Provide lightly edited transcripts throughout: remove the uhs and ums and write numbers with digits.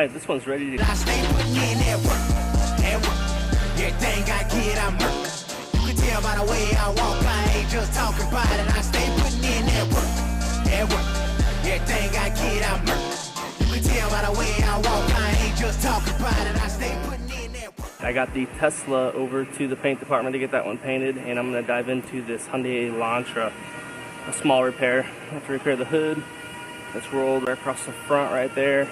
Alright, this one's ready to... I stay putting in that work. Everything I get, I'm work. You can tell by the way I walk, I ain't just talking about it. I stay putting in that work. Everything I get, I'm work. You can tell by the way I walk, I ain't just talking about it. I stay putting in that work. I got the Tesla over to the paint department to get that one painted, and I'm going to dive into this Hyundai Elantra. A small repair. I have to repair the hood. It's rolled right across the front right there.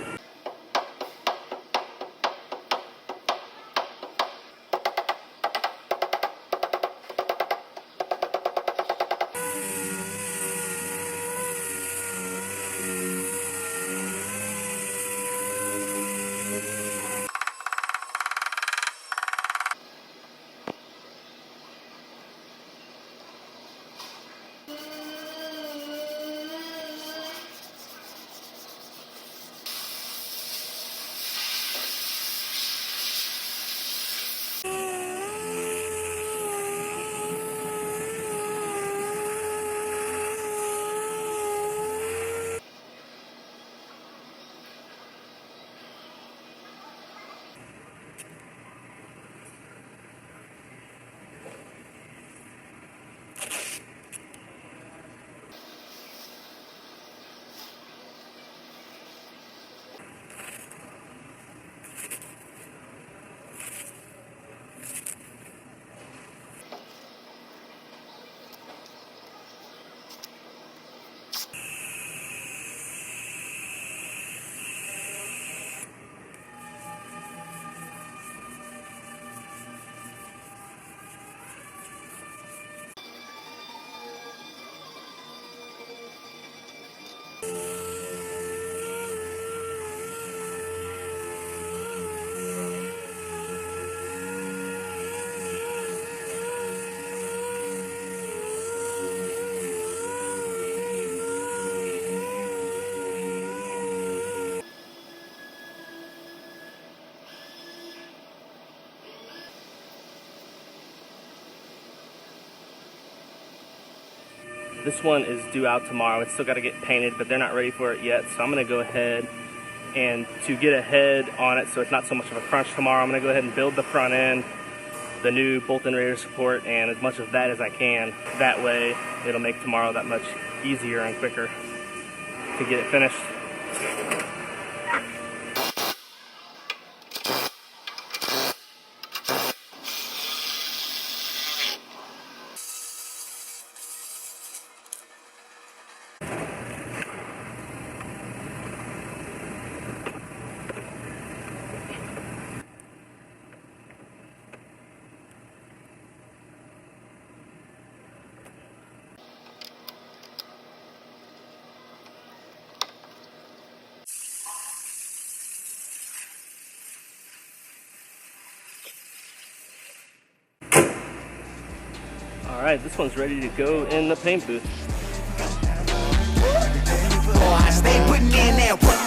This one is due out tomorrow. It's still got to get painted, but they're not ready for it yet. So I'm going to go ahead and to get ahead on it so it's not so much of a crunch tomorrow, I'm going to go ahead and build the front end, the new bolt-in radiator support, and as much of that as I can. That way, it'll make tomorrow that much easier and quicker to get it finished. Alright, this one's ready to go in the paint booth. I stay putting in that work.